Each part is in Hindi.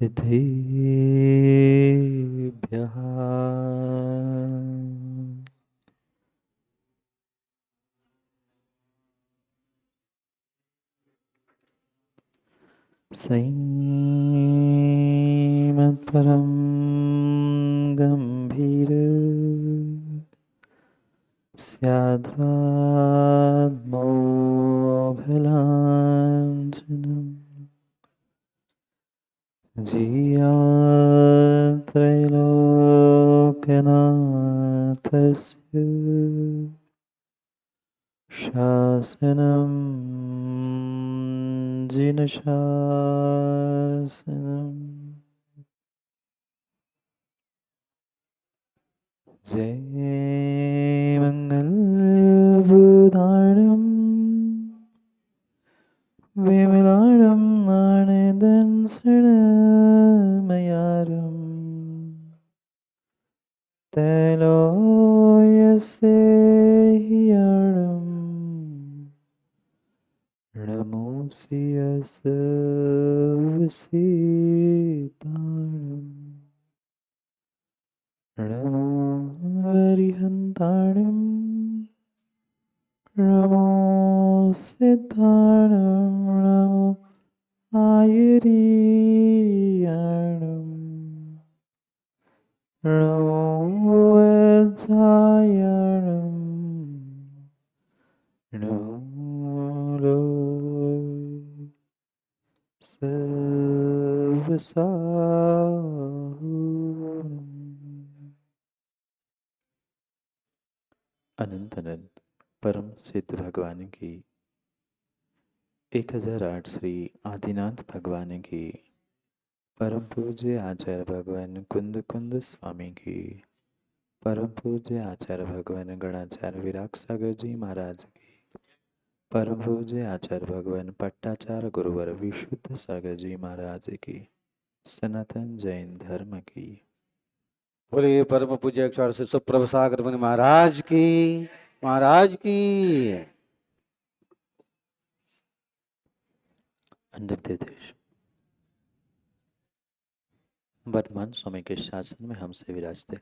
सिद्धेभ्यः श्रीमत्परं गम्भीर स्याद्मोघलाञ्छनम् जियात्रैलोक्यनाथस्य शासनं जिनशासनम् जय मङ्गलबुधाणं विमलाणं नाणदंसनमयारं तैलोयस्य हियाणं नमोऽस्यस्य वसीताणम् नमो हरिहन्ताणं नमो सिद्धाणं नमो आयुरीयाणं नमो वज्रायाणं नमो सर्वसाहुम्। अनंत अनंत परम सिद्ध भगवान की 1008 श्री आदिनाथ भगवान की परम पूज्य आचार्य भगवान कुंद कुंद स्वामी की परम पूज्य आचार्य भगवान गणाचार्य विराग सागर जी महाराज की परम पूज्य आचार्य भगवान पट्टाचार्य गुरुवर विशुद्ध सागर जी महाराज की सनातन जैन धर्म की बोलिए परम पूज्य अक्षर से सुप्रभ सागर मुनि महाराज की महाराज की। अंडर देश वर्तमान समय के शासन में हमसे विराजते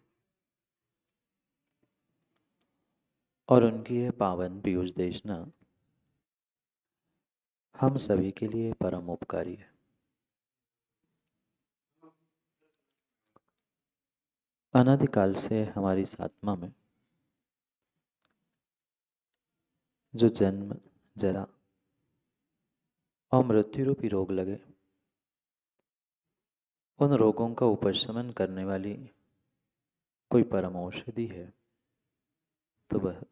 और उनकी यह पावन पीयूष देशना हम सभी के लिए परम उपकारी है। अनादिकाल से हमारी आत्मा में जो जन्म जरा और मृत्यु रूपी रोग लगे, उन रोगों का उपशमन करने वाली कोई परम औषधि है तो वह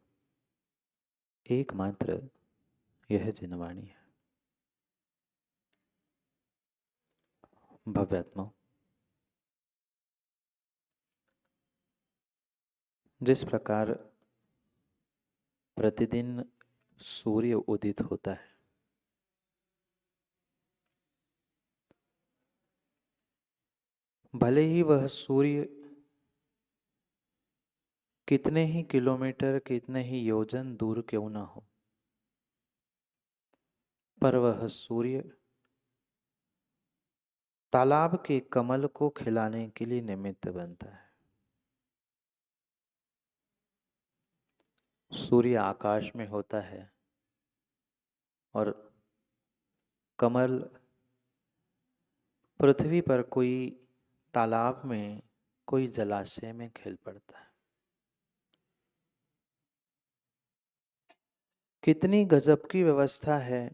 एकमात्र यह जिनवाणी है। भव्यात्मा, जिस प्रकार प्रतिदिन सूर्य उदित होता है, भले ही वह सूर्य कितने ही किलोमीटर कितने ही योजन दूर क्यों ना हो, पर वह सूर्य तालाब के कमल को खिलाने के लिए निमित्त बनता है। सूर्य आकाश में होता है और कमल पृथ्वी पर कोई तालाब में कोई जलाशय में खिल पड़ता है। कितनी गजब की व्यवस्था है।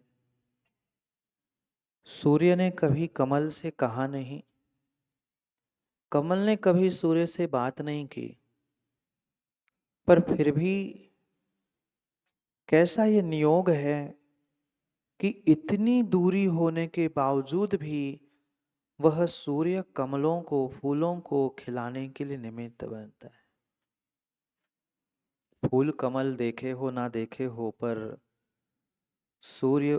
सूर्य ने कभी कमल से कहा नहीं, कमल ने कभी सूर्य से बात नहीं की, पर फिर भी कैसा ये नियोग है कि इतनी दूरी होने के बावजूद भी वह सूर्य कमलों को फूलों को खिलाने के लिए निमित्त बनता है। फूल कमल देखे हो ना देखे हो, पर सूर्य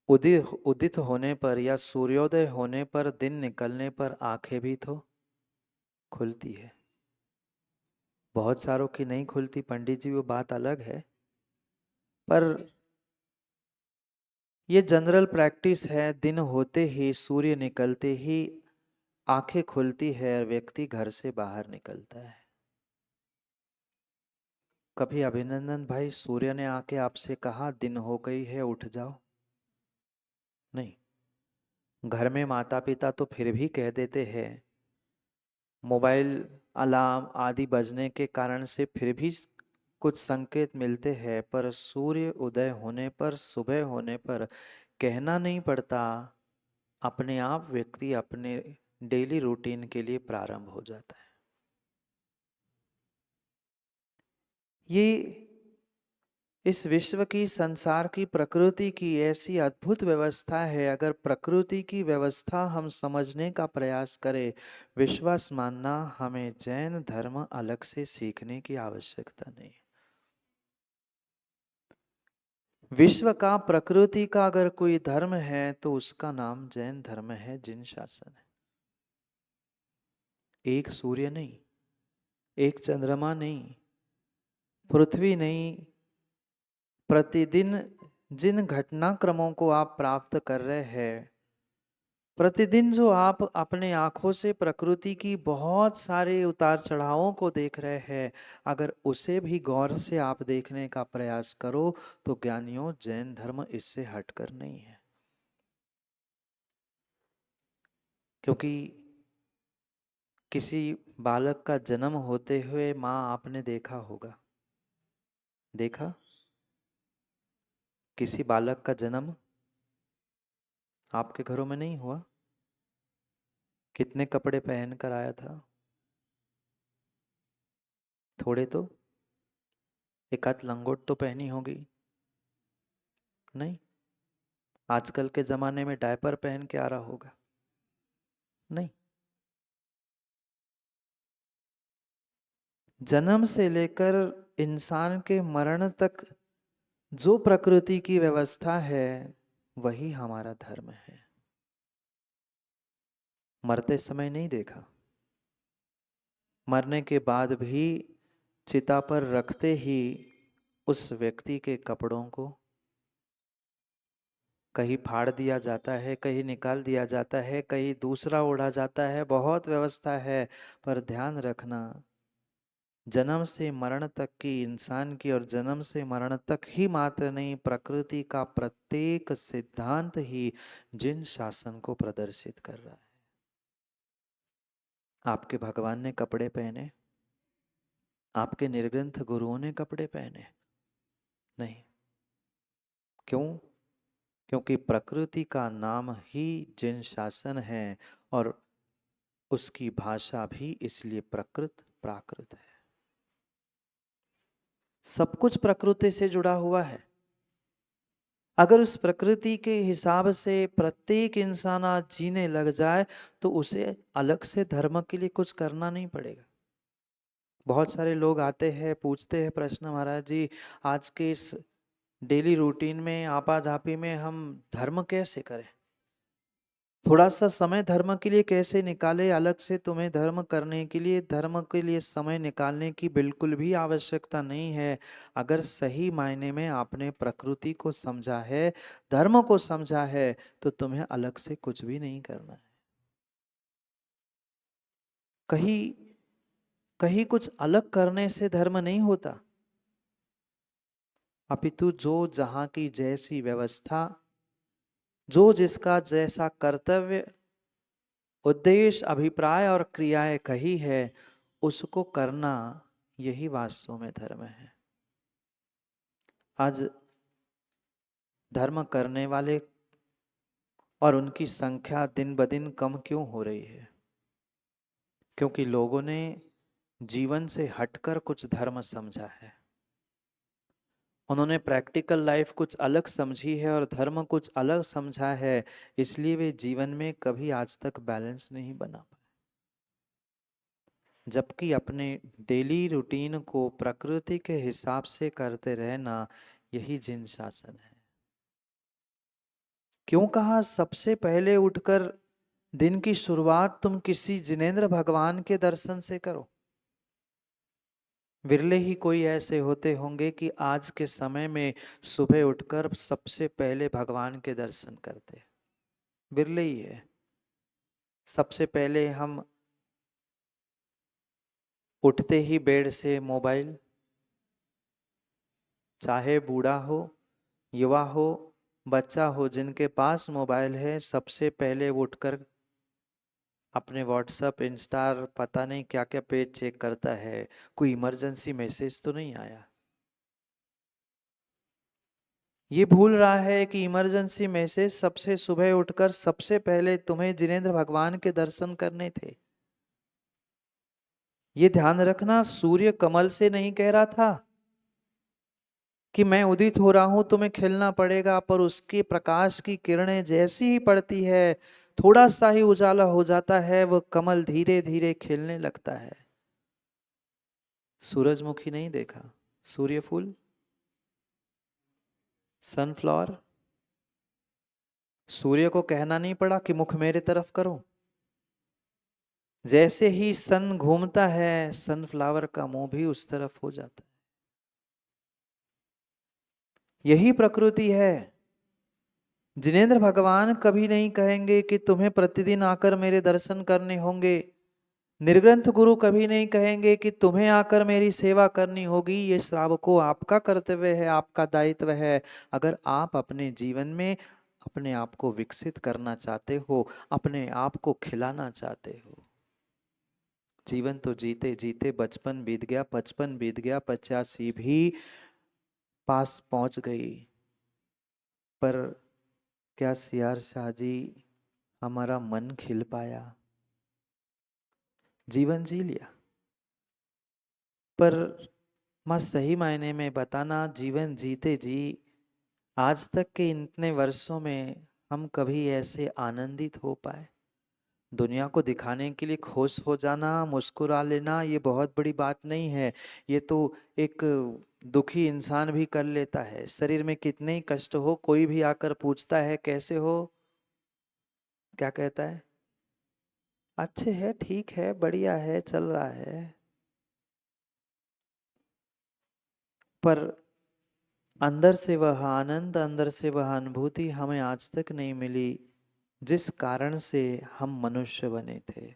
उदित होने पर या सूर्योदय होने पर, दिन निकलने पर आंखें भी तो खुलती है। बहुत सारों की नहीं खुलती पंडित जी, वो बात अलग है, पर ये जनरल प्रैक्टिस है। दिन होते ही, सूर्य निकलते ही आंखें खुलती है और व्यक्ति घर से बाहर निकलता है। कभी अभिनंदन भाई सूर्य ने आके आपसे कहा दिन हो गई है उठ जाओ? नहीं। घर में माता पिता तो फिर भी कह देते हैं, मोबाइल अलार्म आदि बजने के कारण से फिर भी कुछ संकेत मिलते हैं, पर सूर्य उदय होने पर, सुबह होने पर कहना नहीं पड़ता, अपने आप व्यक्ति अपने डेली रूटीन के लिए प्रारंभ हो जाता है। ये इस विश्व की, संसार की, प्रकृति की ऐसी अद्भुत व्यवस्था है। अगर प्रकृति की व्यवस्था हम समझने का प्रयास करें, विश्वास मानना, हमें जैन धर्म अलग से सीखने की आवश्यकता नहीं। विश्व का, प्रकृति का अगर कोई धर्म है तो उसका नाम जैन धर्म है, जिन शासन है। एक सूर्य नहीं, एक चंद्रमा नहीं, पृथ्वी नहीं, प्रतिदिन जिन घटनाक्रमों को आप प्राप्त कर रहे हैं, प्रतिदिन जो आप अपने आंखों से प्रकृति की बहुत सारे उतार चढ़ावों को देख रहे हैं, अगर उसे भी गौर से आप देखने का प्रयास करो तो ज्ञानियों, जैन धर्म इससे हटकर नहीं है। क्योंकि किसी बालक का जन्म होते हुए माँ आपने देखा होगा, देखा? किसी बालक का जन्म आपके घरों में नहीं हुआ? कितने कपड़े पहन कर आया था? थोड़े तो, एक आध लंगोट तो पहनी होगी? नहीं। आजकल के जमाने में डायपर पहन के आ रहा होगा? नहीं। जन्म से लेकर इंसान के मरण तक जो प्रकृति की व्यवस्था है वही हमारा धर्म है। मरते समय नहीं देखा, मरने के बाद भी चिता पर रखते ही उस व्यक्ति के कपड़ों को कहीं फाड़ दिया जाता है, कहीं निकाल दिया जाता है, कहीं दूसरा ओढ़ा जाता है। बहुत व्यवस्था है, पर ध्यान रखना, जन्म से मरण तक की इंसान की, और जन्म से मरण तक ही मात्र नहीं, प्रकृति का प्रत्येक सिद्धांत ही जिन शासन को प्रदर्शित कर रहा है। आपके भगवान ने कपड़े पहने? आपके निर्ग्रंथ गुरुओं ने कपड़े पहने? नहीं। क्यों? क्योंकि प्रकृति का नाम ही जिन शासन है, और उसकी भाषा भी इसलिए प्रकृत प्राकृत है। सब कुछ प्रकृति से जुड़ा हुआ है। अगर उस प्रकृति के हिसाब से प्रत्येक इंसान आज जीने लग जाए तो उसे अलग से धर्म के लिए कुछ करना नहीं पड़ेगा। बहुत सारे लोग आते हैं, पूछते हैं प्रश्न, महाराज जी आज के इस डेली रूटीन में, आपाधापी में हम धर्म कैसे करें? थोड़ा सा समय धर्म के लिए कैसे निकाले? अलग से तुम्हें धर्म करने के लिए, धर्म के लिए समय निकालने की बिल्कुल भी आवश्यकता नहीं है। अगर सही मायने में आपने प्रकृति को समझा है, धर्म को समझा है, तो तुम्हें अलग से कुछ भी नहीं करना है। कहीं कहीं कुछ अलग करने से धर्म नहीं होता, अपितु जो जहां की जैसी व्यवस्था, जो जिसका जैसा कर्तव्य, उद्देश्य, अभिप्राय और क्रियाएं कही है, उसको करना, यही वास्तव में धर्म है। आज धर्म करने वाले और उनकी संख्या दिन ब दिन कम क्यों हो रही है? क्योंकि लोगों ने जीवन से हटकर कुछ धर्म समझा है। उन्होंने प्रैक्टिकल लाइफ कुछ अलग समझी है और धर्म कुछ अलग समझा है, इसलिए वे जीवन में कभी आज तक बैलेंस नहीं बना पाए। जबकि अपने डेली रूटीन को प्रकृति के हिसाब से करते रहना, यही जिन शासन है। क्यों कहा सबसे पहले उठकर दिन की शुरुआत तुम किसी जिनेंद्र भगवान के दर्शन से करो? विरले ही कोई ऐसे होते होंगे कि आज के समय में सुबह उठकर सबसे पहले भगवान के दर्शन करते। विरले ही है। सबसे पहले हम उठते ही बेड से मोबाइल, चाहे बूढ़ा हो, युवा हो, बच्चा हो, जिनके पास मोबाइल है सबसे पहले वो उठकर अपने व्हाट्सएप, इंस्टा, पता नहीं क्या क्या पेज चेक करता है, कोई इमरजेंसी मैसेज तो नहीं आया। ये भूल रहा है कि इमरजेंसी मैसेज सबसे सुबह उठकर सबसे पहले तुम्हें जिनेंद्र भगवान के दर्शन करने थे। ये ध्यान रखना, सूर्य कमल से नहीं कह रहा था कि मैं उदित हो रहा हूं, तुम्हें खिलना पड़ेगा, पर उसके प्रकाश की किरणें जैसी ही पड़ती है, थोड़ा सा ही उजाला हो जाता है, वो कमल धीरे धीरे खिलने लगता है। सूरजमुखी नहीं देखा, सूर्यफूल, सनफ्लावर। सूर्य को कहना नहीं पड़ा कि मुख मेरे तरफ करो। जैसे ही सन घूमता है, सनफ्लावर का मुंह भी उस तरफ हो जाता है। यही प्रकृति है। जिनेंद्र भगवान कभी नहीं कहेंगे कि तुम्हें प्रतिदिन आकर मेरे दर्शन करने होंगे। निर्ग्रंथ गुरु कभी नहीं कहेंगे कि तुम्हें आकर मेरी सेवा करनी होगी। ये श्रावकों आपका कर्तव्य है, आपका दायित्व है। अगर आप अपने जीवन में अपने आप को विकसित करना चाहते हो, अपने आप को खिलाना चाहते हो। जीवन तो जीते जीते बचपन बीत गया, 55 बीत गया, 85 भी पास पहुंच गई, पर क्या सियार शाह जी हमारा मन खिल पाया? जीवन जी लिया, पर मां सही मायने में बताना, जीवन जीते जी आज तक के इतने वर्षों में हम कभी ऐसे आनंदित हो पाए? दुनिया को दिखाने के लिए खुश हो जाना, मुस्कुरा लेना, ये बहुत बड़ी बात नहीं है। ये तो एक दुखी इंसान भी कर लेता है। शरीर में कितने ही कष्ट हो, कोई भी आकर पूछता है कैसे हो, क्या कहता है? अच्छे है, ठीक है, बढ़िया है, चल रहा है। पर अंदर से वह आनंद, अंदर से वह अनुभूति हमें आज तक नहीं मिली, जिस कारण से हम मनुष्य बने थे।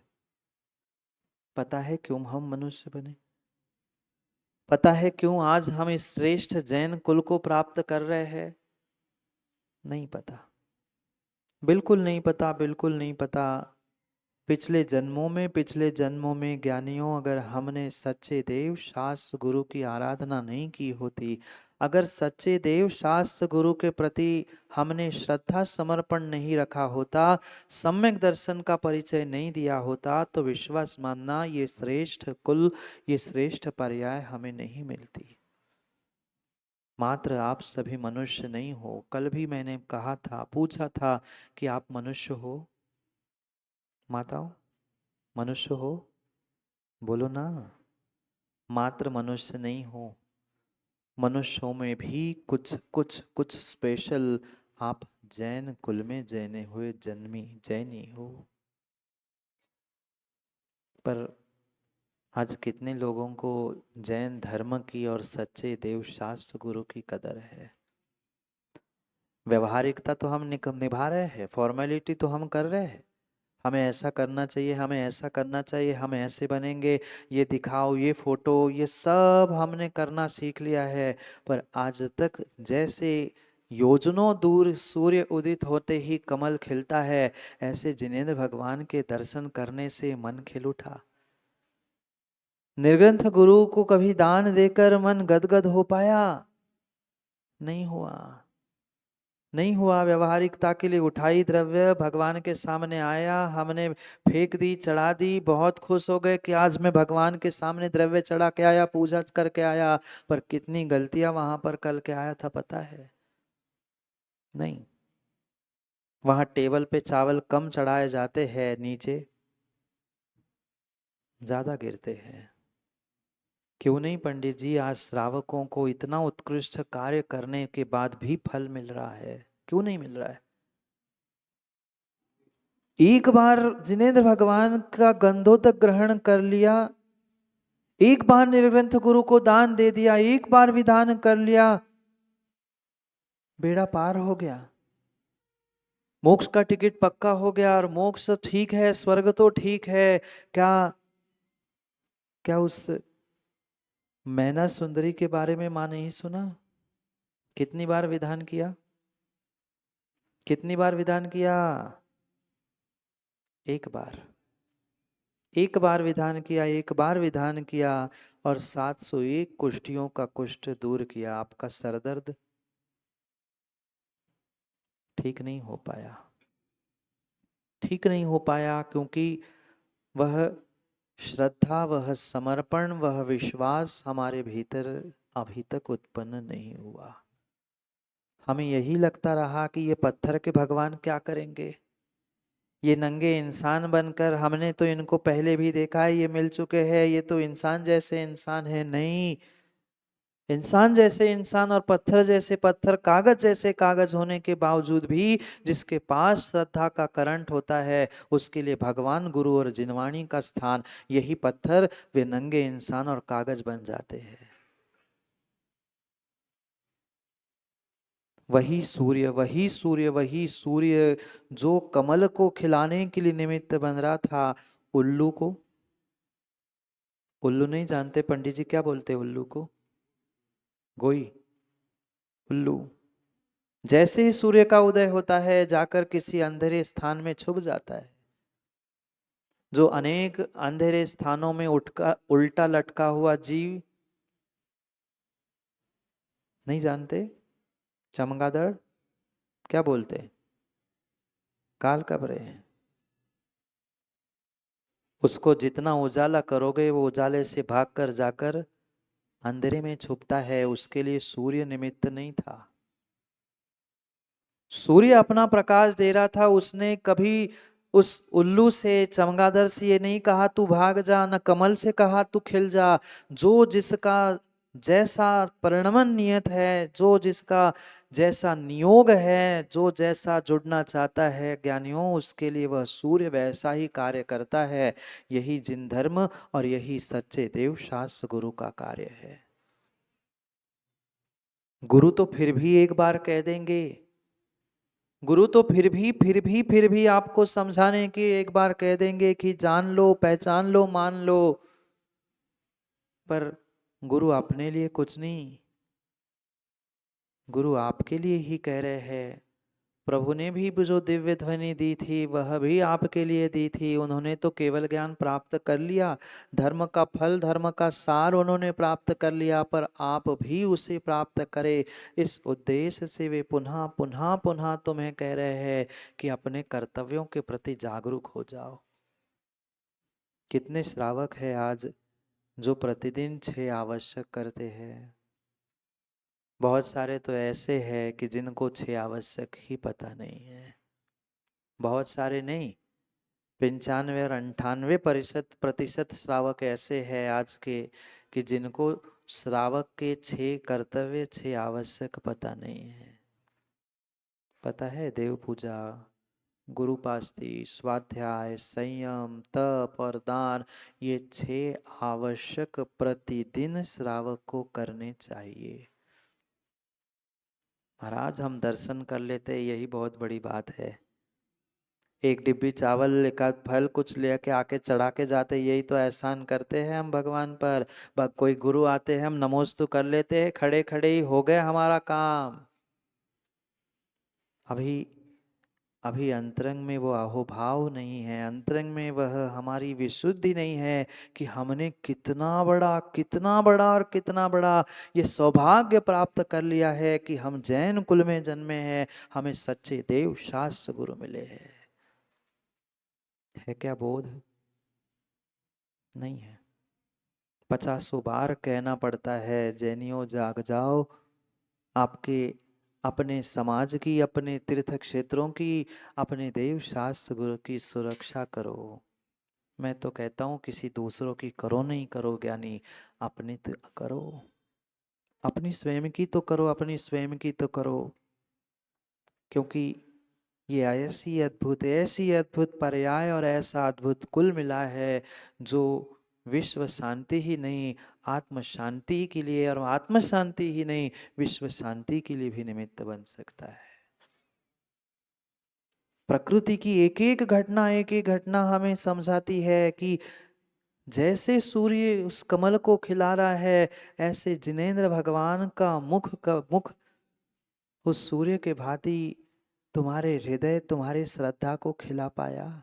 पता है क्यों हम मनुष्य बने? पता है क्यों आज हम इस श्रेष्ठ जैन कुल को प्राप्त कर रहे हैं? नहीं पता, बिल्कुल नहीं पता, बिल्कुल नहीं पता। पिछले जन्मों में ज्ञानियों, अगर हमने सच्चे देव शास्त्र गुरु की आराधना नहीं की होती, अगर सच्चे देव शास्त्र गुरु के प्रति हमने श्रद्धा समर्पण नहीं रखा होता, सम्यक दर्शन का परिचय नहीं दिया होता, तो विश्वास मानना, ये श्रेष्ठ कुल, ये श्रेष्ठ पर्याय हमें नहीं मिलती। मात्र आप सभी मनुष्य नहीं हो। कल भी मैंने कहा था, पूछा था कि आप मनुष्य हो? माताओं, मनुष्य हो? बोलो ना। मात्र मनुष्य नहीं हो, मनुष्यों में भी कुछ कुछ कुछ स्पेशल आप जैन कुल में जैने हुए जन्मी जैनी हो। पर आज कितने लोगों को जैन धर्म की और सच्चे देव शास्त्र गुरु की कदर है? व्यवहारिकता तो हम निभा रहे हैं, फॉर्मेलिटी तो हम कर रहे हैं, हमें ऐसा करना चाहिए, हमें ऐसा करना चाहिए, हम ऐसे बनेंगे, ये दिखाओ, ये फोटो, ये सब हमने करना सीख लिया है। पर आज तक जैसे योजनों दूर सूर्य उदित होते ही कमल खिलता है, ऐसे जिनेंद्र भगवान के दर्शन करने से मन खिल उठा। निर्ग्रंथ गुरु को कभी दान देकर मन गदगद हो पाया? नहीं हुआ, नहीं हुआ। व्यवहारिकता के लिए उठाई द्रव्य, भगवान के सामने आया, हमने फेंक दी, चढ़ा दी, बहुत खुश हो गए कि आज मैं भगवान के सामने द्रव्य चढ़ा के आया, पूजा करके आया। पर कितनी गलतियां वहां पर कल के आया था पता है? नहीं। वहां टेबल पे चावल कम चढ़ाए जाते हैं, नीचे ज्यादा गिरते हैं। क्यों नहीं पंडित जी, आज श्रावकों को इतना उत्कृष्ट कार्य करने के बाद भी फल मिल रहा है? क्यों नहीं मिल रहा है? एक बार जिनेंद्र भगवान का गंधोदक ग्रहण कर लिया, एक बार निर्ग्रंथ गुरु को दान दे दिया, एक बार विधान कर लिया, बेड़ा पार हो गया, मोक्ष का टिकट पक्का हो गया। और मोक्ष तो ठीक है, स्वर्ग तो ठीक है, क्या क्या उस मैना सुंदरी के बारे में मां नहीं सुना? कितनी बार विधान किया, कितनी बार विधान किया? एक बार, एक बार विधान किया, एक बार विधान किया, और 701 कुष्ठियों का कुष्ठ दूर किया। आपका सरदर्द ठीक नहीं हो पाया, ठीक नहीं हो पाया, क्योंकि वह श्रद्धा, वह समर्पण, वह विश्वास हमारे भीतर अभी तक उत्पन्न नहीं हुआ। हमें यही लगता रहा कि ये पत्थर के भगवान क्या करेंगे, ये नंगे इंसान बनकर, हमने तो इनको पहले भी देखा है, ये मिल चुके हैं, ये तो इंसान जैसे इंसान है। नहीं, इंसान जैसे इंसान और पत्थर जैसे पत्थर, कागज जैसे कागज होने के बावजूद भी जिसके पास श्रद्धा का करंट होता है, उसके लिए भगवान, गुरु और जिनवाणी का स्थान, यही पत्थर, वे नंगे इंसान और कागज बन जाते हैं। वही सूर्य, वही सूर्य, वही सूर्य जो कमल को खिलाने के लिए निमित्त बन रहा था, उल्लू को, उल्लू नहीं जानते पंडित जी क्या बोलते उल्लू को? गोई, उल्लू। जैसे ही सूर्य का उदय होता है, जाकर किसी अंधेरे स्थान में छुप जाता है। जो अनेक अंधेरे स्थानों में उठका उल्टा लटका हुआ जीव, नहीं जानते? चमगादड़ क्या बोलते? काल कब्र है। उसको जितना उजाला करोगे, वो उजाले से भागकर जाकर अंधेरे में छुपता है। उसके लिए सूर्य निमित्त नहीं था। सूर्य अपना प्रकाश दे रहा था। उसने कभी उस उल्लू से, चमगादड़ से ये नहीं कहा तू भाग जा, न कमल से कहा तू खिल जा। जो जिसका जैसा परिणमन नियत है, जो जिसका जैसा नियोग है, जो जैसा जुड़ना चाहता है ज्ञानियों, उसके लिए वह सूर्य वैसा ही कार्य करता है। यही जिन धर्म और यही सच्चे देव शास्त्र गुरु का कार्य है। गुरु तो फिर भी एक बार कह देंगे, गुरु तो फिर भी आपको समझाने की एक बार कह देंगे कि जान लो, पहचान लो, मान लो। पर गुरु अपने लिए कुछ नहीं, गुरु आपके लिए ही कह रहे हैं। प्रभु ने भी जो दिव्य ध्वनि दी थी, वह भी आपके लिए दी थी। उन्होंने तो केवल ज्ञान प्राप्त कर लिया, धर्म का फल, धर्म का सार उन्होंने प्राप्त कर लिया, पर आप भी उसे प्राप्त करें, इस उद्देश्य से वे पुनः पुनः पुनः तुम्हें कह रहे हैं कि अपने कर्तव्यों के प्रति जागरूक हो जाओ। कितने श्रावक है आज जो प्रतिदिन 6 आवश्यक करते हैं? बहुत सारे तो ऐसे हैं कि जिनको 6 आवश्यक ही पता नहीं है। बहुत सारे नहीं, 95 और 98% श्रावक ऐसे हैं आज के कि जिनको श्रावक के 6 कर्तव्य, 6 आवश्यक पता नहीं है। पता है देव पूजा, गुरुपास्ती, स्वाध्याय, संयम, तप और दान, ये 6 आवश्यक प्रतिदिन श्रावक को करने चाहिए। महाराज हम दर्शन कर लेते, यही बहुत बड़ी बात है। एक डिब्बी चावल, एक आध फल कुछ लेके आके चढ़ा के जाते, यही तो एहसान करते हैं हम भगवान पर। कोई गुरु आते हैं, हम नमोस्तु कर लेते हैं, खड़े खड़े ही हो गए हमारा काम। अभी अभी अंतरंग में वो अहोभाव नहीं है, अंतरंग में वह हमारी विशुद्धि नहीं है कि हमने कितना बड़ा, कितना बड़ा और कितना बड़ा ये सौभाग्य प्राप्त कर लिया है कि हम जैन कुल में जन्मे हैं, हमें सच्चे देव शास्त्र गुरु मिले हैं। है क्या बोध? नहीं है। 50 बार कहना पड़ता है, जैनियों जाग जाओ, आपके अपने समाज की, अपने तीर्थ क्षेत्रों की, अपने देव शास्त्र गुरु की सुरक्षा करो। मैं तो कहता हूँ किसी दूसरों की करो नहीं करो ज्ञानी, अपनी तो करो, अपनी स्वयं की तो करो, अपनी स्वयं की तो करो। क्योंकि ये ऐसी अद्भुत पर्याय और ऐसा अद्भुत कुल मिला है जो विश्व शांति ही नहीं, आत्म शांति के लिए, और आत्म शांति ही नहीं, विश्व शांति के लिए भी निमित्त बन सकता है। प्रकृति की एक एक घटना हमें समझाती है कि जैसे सूर्य उस कमल को खिला रहा है, ऐसे जिनेंद्र भगवान का मुख उस सूर्य के भांति तुम्हारे हृदय, तुम्हारी श्रद्धा को खिला पाया।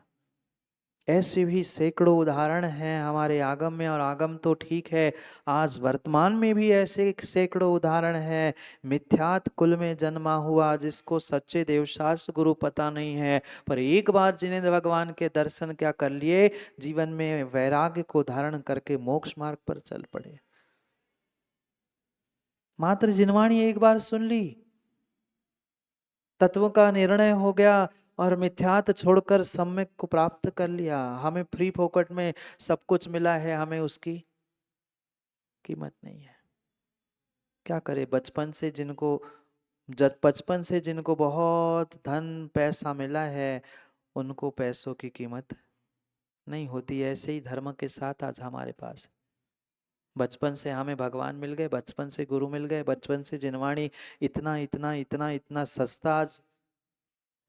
ऐसे भी सैकड़ों उदाहरण हैं हमारे आगम में, और आगम तो ठीक है, आज वर्तमान में भी ऐसे सैकड़ों उदाहरण हैं। मिथ्यात कुल में जन्मा हुआ, जिसको सच्चे देवशास्त्र गुरु पता नहीं है, पर एक बार जिनेंद्र भगवान के दर्शन क्या कर लिए, जीवन में वैराग्य को धारण करके मोक्ष मार्ग पर चल पड़े। मात्र जिनवाणी एक बार सुन ली, तत्व का निर्णय हो गया, और मिथ्यात छोड़कर सम्यक को प्राप्त कर लिया। हमें फ्री फोकट में सब कुछ मिला है, हमें उसकी कीमत नहीं है। क्या करे, बचपन से जिनको बहुत धन पैसा मिला है, उनको पैसों की कीमत नहीं होती। ऐसे ही धर्म के साथ आज हमारे पास बचपन से हमें भगवान मिल गए, बचपन से गुरु मिल गए, बचपन से जिनवाणी इतना इतना इतना इतना सस्ता आज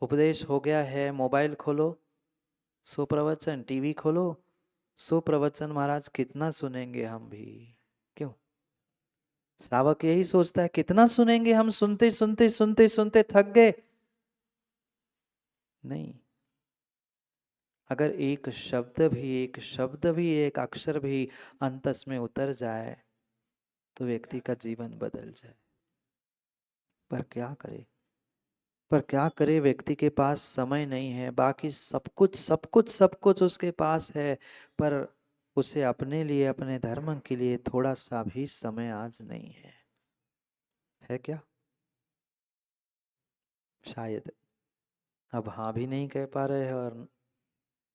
उपदेश हो गया है। मोबाइल खोलो, सो प्रवचन, टीवी खोलो, सो प्रवचन, महाराज कितना सुनेंगे हम भी। क्यों? श्रावक यही सोचता है कितना सुनेंगे हम, सुनते सुनते सुनते सुनते थक गए। नहीं, अगर एक शब्द भी एक अक्षर भी अंतस में उतर जाए तो व्यक्ति का जीवन बदल जाए। पर क्या करे, व्यक्ति के पास समय नहीं है। बाकी सब कुछ उसके पास है, पर उसे अपने लिए, अपने धर्म के लिए थोड़ा सा भी समय आज नहीं है क्या? शायद अब हाँ भी नहीं कह पा रहे हैं और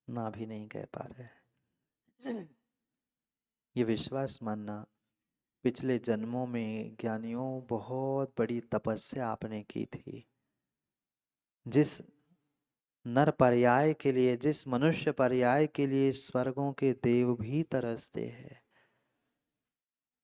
ना भी नहीं कह पा रहे हैं। ये विश्वास मानना, पिछले जन्मों में ज्ञानियों बहुत बड़ी तपस्या आपने की थी। जिस नर पर्याय के लिए, जिस मनुष्य पर्याय के लिए स्वर्गों के देव भी तरसते हैं।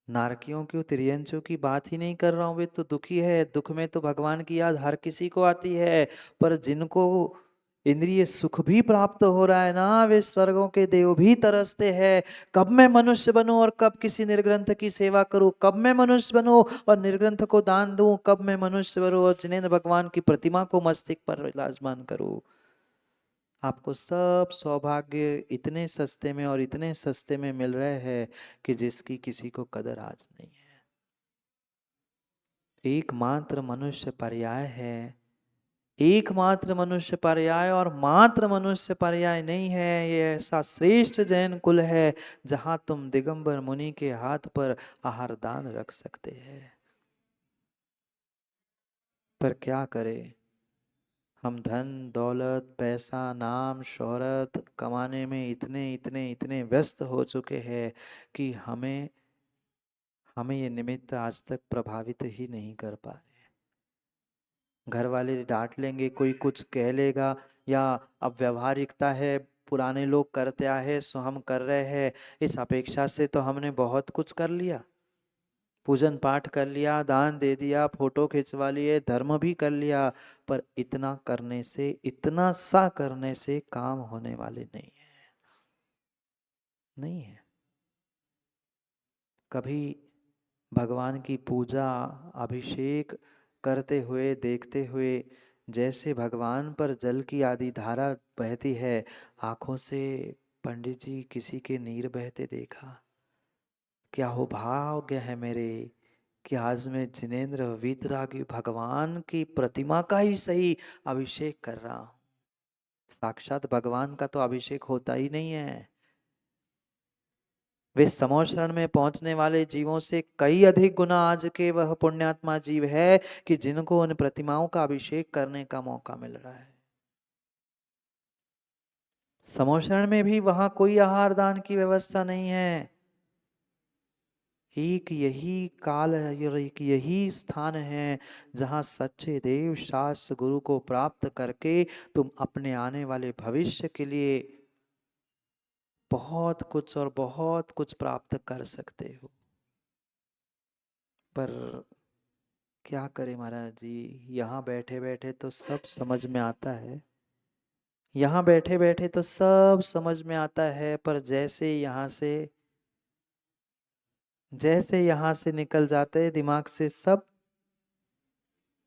नारकियों की, तिर्यंचों की बात ही नहीं कर रहा हूं, वे तो दुखी है। दुख में तो भगवान की याद हर किसी को आती है, पर जिनको इंद्रिय सुख भी प्राप्त हो रहा है ना, वे स्वर्गों के देव भी तरसते हैं। कब मैं मनुष्य बनूं और कब किसी निर्ग्रंथ की सेवा करूं, कब मैं मनुष्य बनूं और निर्ग्रंथ को दान दूं, कब मैं मनुष्य बनूं और जिनेंद्र भगवान की प्रतिमा को मस्तक पर विराजमान करूं। आपको सब सौभाग्य इतने सस्ते में और इतने सस्ते में मिल रहे हैं कि जिसकी किसी को कदर आज नहीं है। एकमात्र मनुष्य पर्याय है, एकमात्र मनुष्य पर्याय, और मात्र मनुष्य पर्याय नहीं है। ये ऐसा श्रेष्ठ जैन कुल है जहां तुम दिगंबर मुनि के हाथ पर आहार दान रख सकते हैं। पर क्या करें, हम धन दौलत पैसा नाम शोहरत कमाने में इतने इतने इतने व्यस्त हो चुके हैं कि हमें ये निमित्त आज तक प्रभावित ही नहीं कर पा रहे। घर वाले डांट लेंगे, कोई कुछ कह लेगा, या अब व्यवहारिकता है, पुराने लोग करते आए सो हम कर रहे हैं, इस अपेक्षा से तो हमने बहुत कुछ कर लिया। पूजन पाठ कर लिया, दान दे दिया, फोटो खिंचवा लिए, धर्म भी कर लिया, पर इतना करने से, इतना सा करने से काम होने वाले नहीं है, नहीं है। कभी भगवान की पूजा अभिषेक करते हुए देखते हुए, जैसे भगवान पर जल की आदि धारा बहती है, आंखों से पंडित जी किसी के नीर बहते देखा? क्या हो भाग्य है मेरे कि आज मैं जिनेंद्र वीतरागी भगवान की प्रतिमा का ही सही अभिषेक कर रहा हूं। साक्षात भगवान का तो अभिषेक होता ही नहीं है। वे समोशरण में पहुंचने वाले जीवों से कई अधिक गुना आज के वह पुण्यात्मा जीव है कि जिनको उन प्रतिमाओं का अभिषेक करने का मौका मिल रहा है। समोशरण में भी वहां कोई आहार दान की व्यवस्था नहीं है। एक यही काल है, एक यही स्थान है जहां सच्चे देव शास्त्र गुरु को प्राप्त करके तुम अपने आने वाले भविष्य के लिए बहुत कुछ और बहुत कुछ प्राप्त कर सकते हो, पर क्या करें महाराज जी, यहाँ बैठे बैठे तो सब समझ में आता है, यहाँ बैठे बैठे तो सब समझ में आता है, पर जैसे यहाँ से निकल जाते हैं, दिमाग से सब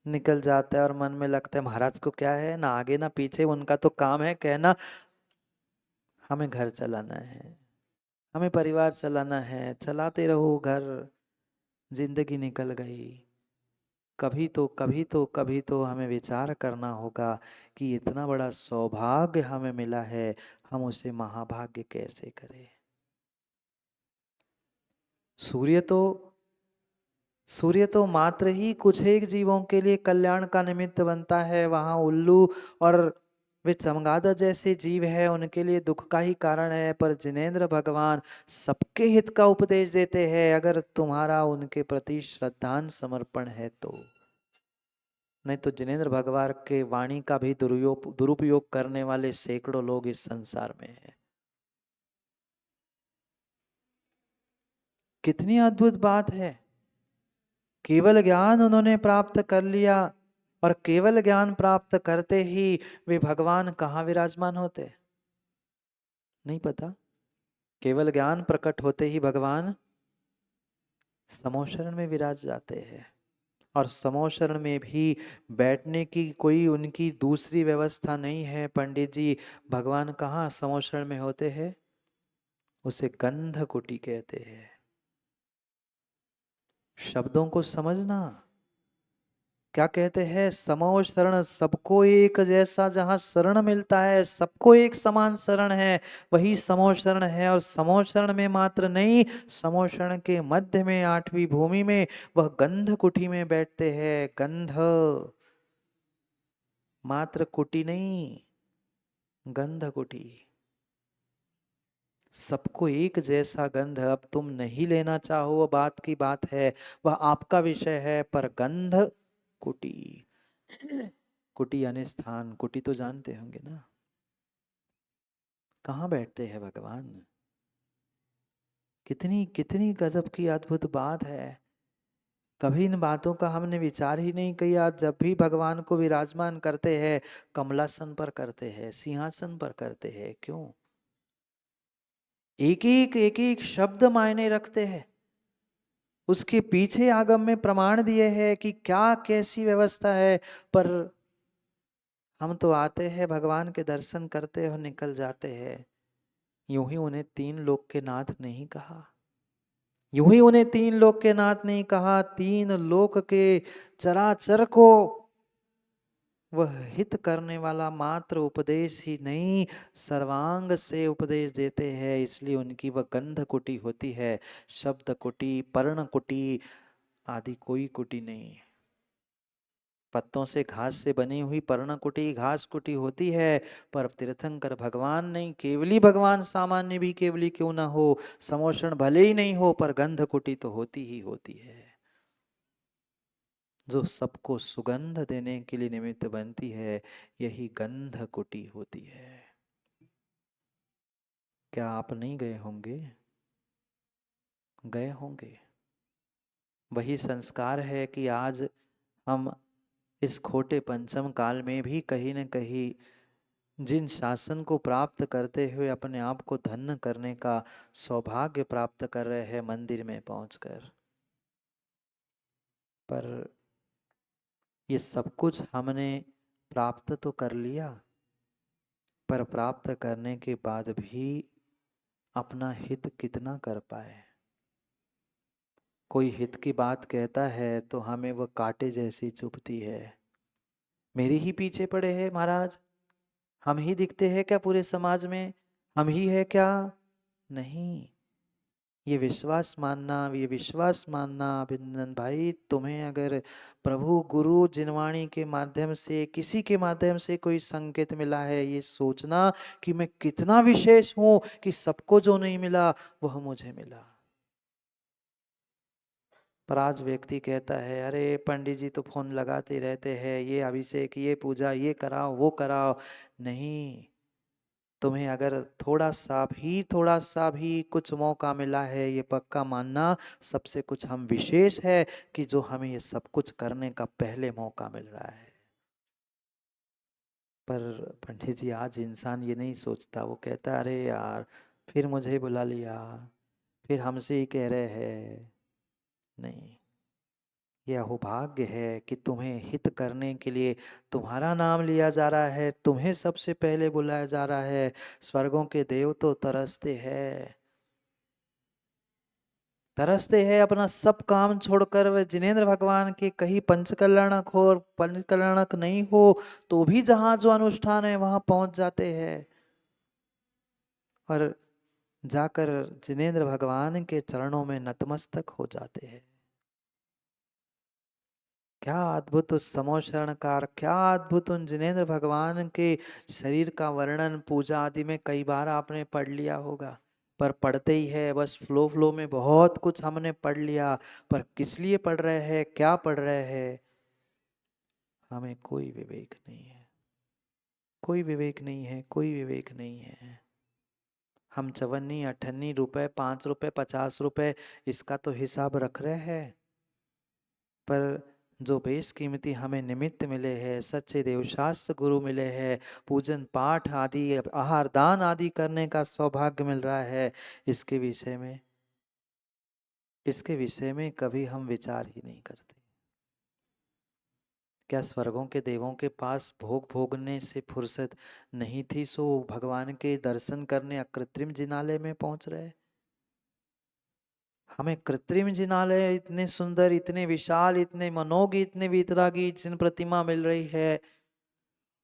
निकल जाता है और मन में लगता है महाराज को क्या है, ना आगे ना पीछे, उनका तो काम है कहना हमें घर चलाना है, हमें परिवार चलाना है, चलाते रहो घर, जिंदगी निकल गई। कभी तो हमें विचार करना होगा कि इतना बड़ा सौभाग्य हमें मिला है, हम उसे महाभाग्य कैसे करें। सूर्य तो सूर्य तो मात्र ही कुछ एक जीवों के लिए कल्याण का निमित्त बनता है, वहां उल्लू और वे चमगादड़ जैसे जीव है उनके लिए दुख का ही कारण है, पर जिनेंद्र भगवान सबके हित का उपदेश देते हैं, अगर तुम्हारा उनके प्रति श्रद्धान समर्पण है तो। नहीं तो जिनेंद्र भगवान के वाणी का भी दुरुपयोग करने वाले सैकड़ों लोग इस संसार में हैं। कितनी अद्भुत बात है, केवल ज्ञान उन्होंने प्राप्त कर लिया और केवल ज्ञान प्राप्त करते ही वे भगवान कहाँ विराजमान होते नहीं पता। केवल ज्ञान प्रकट होते ही भगवान समोशरण में विराज जाते हैं, और समोशरण में भी बैठने की कोई उनकी दूसरी व्यवस्था नहीं है पंडित जी। भगवान कहाँ समोशरण में होते हैं, उसे गंध कुटी कहते हैं। शब्दों को समझना, क्या कहते हैं, समो शरण, सबको एक जैसा जहां शरण मिलता है, सबको एक समान शरण है, वही समो शरण है। और समो शरण में मात्र नहीं, समो शरण के मध्य में आठवीं भूमि में वह गंध कुटी में बैठते हैं। गंध मात्र कुटी नहीं, गंध कुटी, सबको एक जैसा गंध। अब तुम नहीं लेना चाहो वो बात की बात है, वह आपका विषय है, पर गंध कुटी, कुटी यानी स्थान, कुटी तो जानते होंगे ना, कहाँ बैठते हैं भगवान। कितनी कितनी गजब की अद्भुत बात है, कभी इन बातों का हमने विचार ही नहीं किया। जब भी भगवान को विराजमान करते हैं, कमलासन पर करते हैं, सिंहासन पर करते हैं, क्यों? एक एक शब्द मायने रखते हैं, उसके पीछे आगम में प्रमाण दिए हैं कि क्या कैसी व्यवस्था है। पर हम तो आते हैं, भगवान के दर्शन करते हो, निकल जाते हैं। यूं ही उन्हें तीन लोक के नाथ नहीं कहा, यूं ही उन्हें तीन लोक के नाथ नहीं कहा, तीन लोक के चराचर को वह हित करने वाला मात्र उपदेश ही नहीं, सर्वांग से उपदेश देते हैं। इसलिए उनकी वह गंध कुटी होती है, शब्द कुटी, पर्ण कुटी आदि कोई कुटी नहीं। पत्तों से घास से बनी हुई पर्णकुटी, घास कुटी होती है, पर तीर्थंकर भगवान नहीं, केवली भगवान सामान्य भी केवली क्यों ना हो, समोषण भले ही नहीं हो, पर गंध कुटी तो होती ही होती है, जो सबको सुगंध देने के लिए निमित्त बनती है, यही गंध कुटी होती है। क्या आप नहीं गए होंगे? गए होंगे। वही संस्कार है कि आज हम इस खोटे पंचम काल में भी कहीं न कहीं जिन शासन को प्राप्त करते हुए अपने आप को धन्य करने का सौभाग्य प्राप्त कर रहे हैं मंदिर में पहुंचकर, पर ये सब कुछ हमने प्राप्त तो कर लिया, पर प्राप्त करने के बाद भी अपना हित कितना कर पाए। कोई हित की बात कहता है तो हमें वह कांटे जैसी चुभती है। मेरे ही पीछे पड़े हैं महाराज, हम ही दिखते हैं क्या पूरे समाज में, हम ही है क्या? नहीं, ये विश्वास मानना अभिनंदन भाई, तुम्हें अगर प्रभु गुरु जिनवाणी के माध्यम से, किसी के माध्यम से कोई संकेत मिला है, ये सोचना कि मैं कितना विशेष हूं कि सबको जो नहीं मिला वह मुझे मिला। पर आज व्यक्ति कहता है अरे पंडित जी तो फोन लगाते रहते हैं, ये अभिषेक, ये पूजा, ये कराओ, वो कराओ। नहीं, तुम्हें अगर थोड़ा सा भी कुछ मौका मिला है, ये पक्का मानना सबसे कुछ हम विशेष है कि जो हमें ये सब कुछ करने का पहले मौका मिल रहा है। पर पंडित जी आज इंसान ये नहीं सोचता, वो कहता अरे यार फिर मुझे बुला लिया, फिर हमसे ही कह रहे हैं। नहीं, यह अहोभाग्य है कि तुम्हें हित करने के लिए तुम्हारा नाम लिया जा रहा है, तुम्हें सबसे पहले बुलाया जा रहा है। स्वर्गों के देव तो तरसते हैं अपना सब काम छोड़कर। वे जिनेंद्र भगवान के कहीं पंचकल्याणक हो और पंचकल्याणक नहीं हो तो भी जहाँ जो अनुष्ठान है वहां पहुंच जाते हैं और जाकर जिनेंद्र भगवान के चरणों में नतमस्तक हो जाते हैं। क्या अद्भुत उस समोशरणकार, क्या अद्भुत उन जिनेंद्र भगवान के शरीर का वर्णन पूजा आदि में कई बार आपने पढ़ लिया होगा, पर पढ़ते ही है बस फ्लो में बहुत कुछ हमने पढ़ लिया, पर किस लिए पढ़ रहे हैं, क्या पढ़ रहे हैं, हमें कोई विवेक नहीं है, कोई विवेक नहीं है, कोई विवेक नहीं है। हम चवन्नी अठन्नी रुपए, 5 रुपए, 50 रुपए इसका तो हिसाब रख रहे हैं, पर जो बेशकीमती हमें निमित्त मिले हैं, सच्चे देवशास्त्र गुरु मिले हैं, पूजन पाठ आदि आहार दान आदि करने का सौभाग्य मिल रहा है, इसके विषय में कभी हम विचार ही नहीं करते। क्या स्वर्गों के देवों के पास भोग भोगने से फुर्सत नहीं थी, सो भगवान के दर्शन करने अकृत्रिम जिनालय में पहुंच रहे? हमें कृत्रिम जिनालय इतने सुंदर, इतने विशाल, इतने मनोगी, इतने वीतरागी जिन प्रतिमा मिल रही है,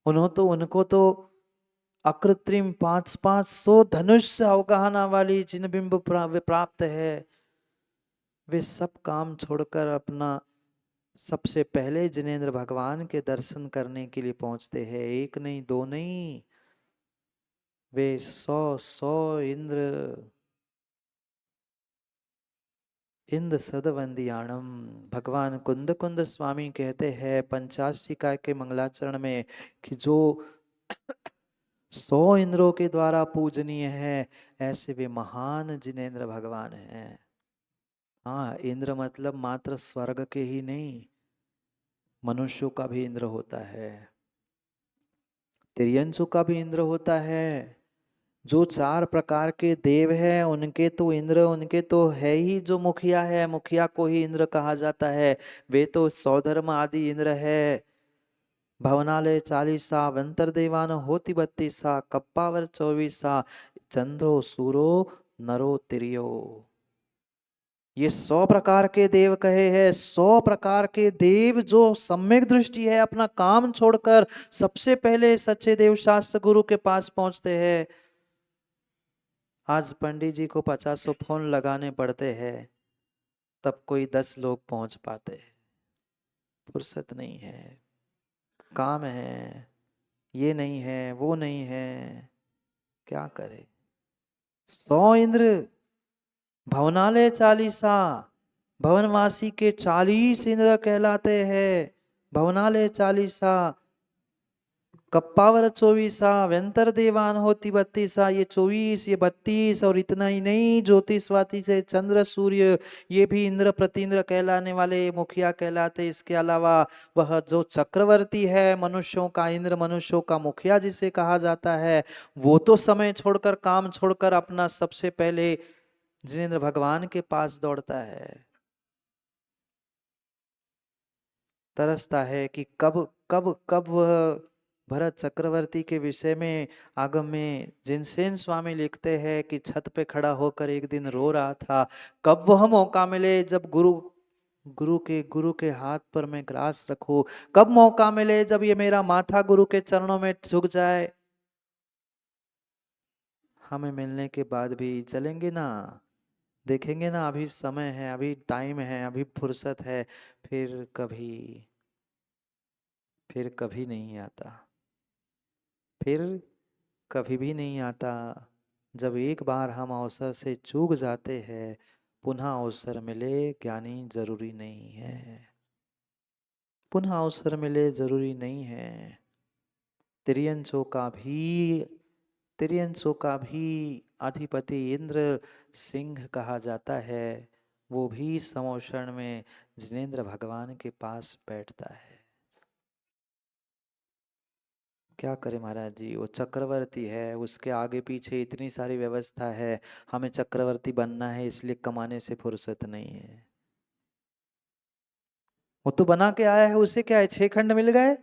उनको तो अकृत्रिम 500 धनुष से अवगाहना वाली जिन बिंब प्राप्त है, वे सब काम छोड़कर अपना सबसे पहले जिनेंद्र भगवान के दर्शन करने के लिए पहुंचते हैं। एक नहीं, दो नहीं, वे 100 इंद्र सदवंदियाणम। भगवान कुंद कुंद स्वामी कहते हैं पंचाशिका के मंगलाचरण में कि जो 100 इंद्रों के द्वारा पूजनीय है, ऐसे वे महान जिनेंद्र भगवान हैं। हाँ, इंद्र मतलब मात्र स्वर्ग के ही नहीं, मनुष्यों का भी इंद्र होता है, तिर्यंसों का भी इंद्र होता है। जो 4 प्रकार के देव हैं उनके तो इंद्र, उनके तो है ही, जो मुखिया है मुखिया को ही इंद्र कहा जाता है, वे तो सौधर्म आदि इंद्र है। भवनालय 40, वंतर देवान होती 32, कप्पावर 24, चंद्रो सूरो नरो तिरियो। ये 100 प्रकार के देव कहे हैं। 100 प्रकार के देव जो सम्यक दृष्टि है अपना काम छोड़कर सबसे पहले सच्चे देव शास्त्र गुरु के पास पहुंचते हैं। आज पंडित जी को 50 फोन लगाने पड़ते हैं, तब कोई 10 लोग पहुंच पाते हैं। फुर्सत नहीं है, काम है, ये नहीं है, वो नहीं है, क्या करे। 100 इंद्र, भवनालय 40, भवनवासी के 40 इंद्र कहलाते हैं। भवनालय 40, कप्पावर 24, व्यंतर देवान होती 32, ये 24, ये 32, और इतना ही नहीं, ज्योतिषवाती से चंद्र सूर्य ये भी इंद्र प्रतिंद्र कहलाने वाले मुखिया कहलाते। इसके अलावा वह जो चक्रवर्ती है, मनुष्यों का इंद्र, मनुष्यों का मुखिया जिसे कहा जाता है, वो तो समय छोड़कर काम छोड़कर अपना सबसे पहले जिनेंद्र भगवान के पास दौड़ता है, तरसता है कि कब कब कब वह भरत चक्रवर्ती के विषय में आगम में जिनसेन स्वामी लिखते हैं कि छत पे खड़ा होकर एक दिन रो रहा था, कब वह मौका मिले जब गुरु के हाथ पर मैं ग्रास रखूं, कब मौका मिले जब ये मेरा माथा गुरु के चरणों में झुक जाए। हमें मिलने के बाद भी चलेंगे ना, देखेंगे ना, अभी समय है, अभी टाइम है, अभी फुर्सत है, फिर कभी फिर कभी नहीं आता, फिर कभी भी नहीं आता। जब एक बार हम अवसर से चूक जाते हैं, पुनः अवसर मिले ज्ञानी जरूरी नहीं है, पुनः अवसर मिले जरूरी नहीं है। तिर्यंसों का भी अधिपति इंद्र सिंह कहा जाता है, वो भी समोषण में जिनेंद्र भगवान के पास बैठता है। क्या करे महाराज जी, वो चक्रवर्ती है, उसके आगे पीछे इतनी सारी व्यवस्था है, हमें चक्रवर्ती बनना है इसलिए कमाने से फुर्सत नहीं है। वो तो बना के आया है, उसे क्या है, 6 खंड मिल गए।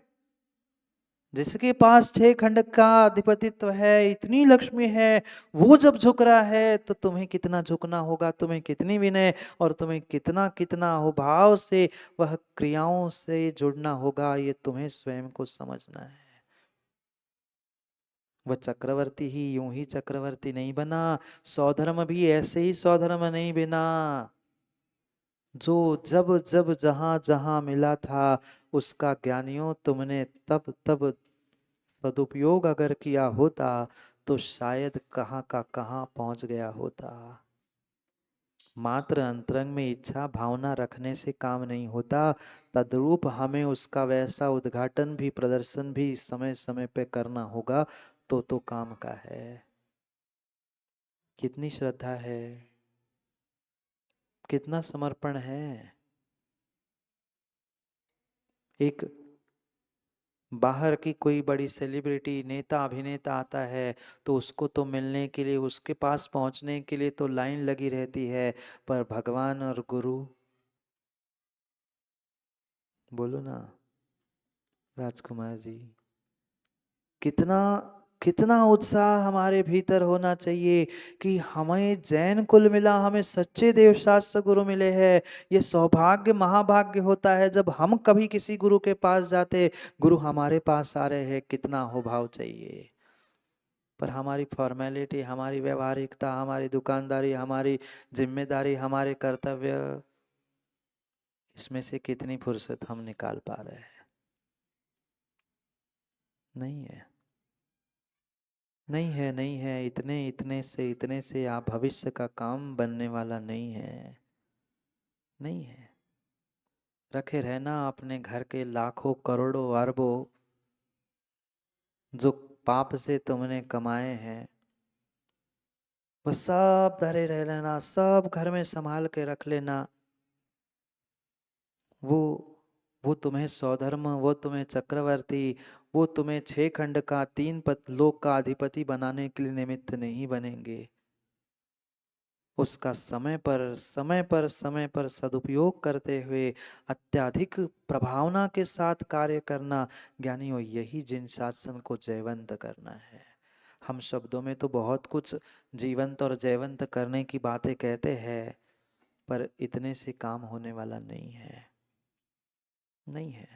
जिसके पास 6 खंड का अधिपतित्व है, इतनी लक्ष्मी है, वो जब झुक रहा है तो तुम्हें कितना झुकना होगा, तुम्हें कितनी विनय और तुम्हें कितना कितना हो भाव से वह क्रियाओं से जुड़ना होगा, ये तुम्हें स्वयं को समझना है। वह चक्रवर्ती ही यूं ही चक्रवर्ती नहीं बना, सौधर्म भी ऐसे ही सौधर्म नहीं बना। जो जब जब जहां जहां मिला था उसका ज्ञानियों तुमने तब तब सदुपयोग अगर किया होता तो शायद कहाँ का कहाँ पहुंच गया होता। मात्र अंतरंग में इच्छा भावना रखने से काम नहीं होता, तद्रूप हमें उसका वैसा उद्घाटन भी प्रदर्शन भी समय समय पे करना होगा, तो काम का है। कितनी श्रद्धा है, कितना समर्पण है। एक बाहर की कोई बड़ी सेलिब्रिटी नेता अभिनेता आता है तो उसको तो मिलने के लिए, उसके पास पहुंचने के लिए तो लाइन लगी रहती है, पर भगवान और गुरु, बोलो ना राजकुमार जी, कितना कितना उत्साह हमारे भीतर होना चाहिए कि हमें जैन कुल मिला, हमें सच्चे देवशास्त्र गुरु मिले हैं। ये सौभाग्य महाभाग्य होता है जब हम कभी किसी गुरु के पास जाते, गुरु हमारे पास आ रहे हैं, कितना हो भाव चाहिए। पर हमारी फॉर्मेलिटी, हमारी व्यवहारिकता, हमारी दुकानदारी, हमारी जिम्मेदारी, हमारे कर्तव्य, इसमें से कितनी फुर्सत हम निकाल पा रहे हैं? नहीं है, नहीं है, नहीं है। इतने से आप भविष्य का काम बनने वाला नहीं है, नहीं है। रखे रहना अपने घर के लाखों करोड़ों अरबों जो पाप से तुमने कमाए हैं, बस सब धरे रह लेना, सब घर में संभाल के रख लेना। वो वो तुम्हें सौधर्म, वो तुम्हें चक्रवर्ती, वो तुम्हें 6 खंड का 3 लोक का अधिपति बनाने के लिए निमित्त नहीं बनेंगे। उसका समय पर सदुपयोग करते हुए अत्याधिक प्रभावना के साथ कार्य करना, ज्ञानियों यही जिन शासन को जयवंत करना है। हम शब्दों में तो बहुत कुछ जीवंत और जयवंत करने की बातें कहते हैं, पर इतने से काम होने वाला नहीं है, नहीं है।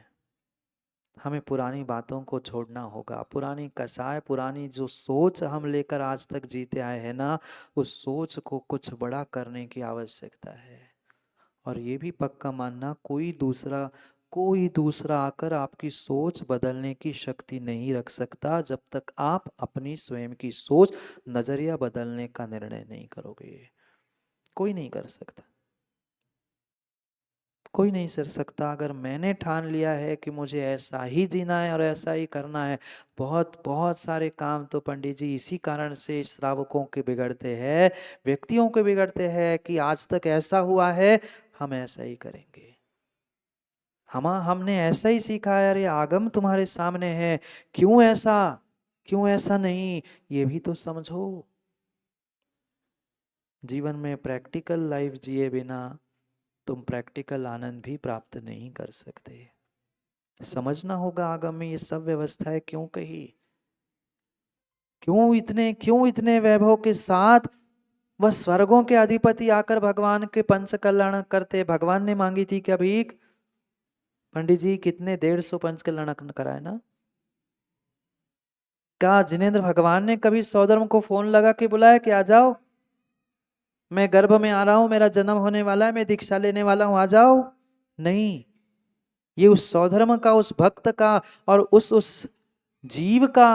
हमें पुरानी बातों को छोड़ना होगा, पुरानी कसाय, पुरानी जो सोच हम लेकर आज तक जीते आए हैं ना, उस सोच को कुछ बड़ा करने की आवश्यकता है। और ये भी पक्का मानना, कोई दूसरा आकर आपकी सोच बदलने की शक्ति नहीं रख सकता जब तक आप अपनी स्वयं की सोच, नजरिया बदलने का निर्णय नहीं करोगे। कोई नहीं कर सकता, कोई नहीं कर सकता। अगर मैंने ठान लिया है कि मुझे ऐसा ही जीना है और ऐसा ही करना है, बहुत बहुत सारे काम तो पंडित जी इसी कारण से श्रावकों के बिगड़ते हैं, व्यक्तियों के बिगड़ते हैं कि आज तक ऐसा हुआ है, हम ऐसा ही करेंगे। हमने ऐसा ही सीखा है, अरे आगम तुम्हारे सामने है, क्यों ऐसा नहीं, ये भी तो समझो। जीवन में प्रैक्टिकल लाइफ जिए बिना तुम प्रैक्टिकल आनंद भी प्राप्त नहीं कर सकते। समझना होगा आगम में ये सब व्यवस्थाएं क्यों कही, क्यों इतने वैभव के साथ वह स्वर्गों के अधिपति आकर भगवान के पंच कल्याण करते। भगवान ने मांगी थी क्या भीख? पंडित जी कितने 150 पंच कल्याण कराए ना। क्या जिनेंद्र भगवान ने कभी सौधर्म को फोन लगा के बुलाया कि आ जाओ, मैं गर्भ में आ रहा हूं, मेरा जन्म होने वाला है, मैं दीक्षा लेने वाला हूं, आ जाओ? नहीं, ये उस सौधर्म का, उस भक्त का और उस जीव का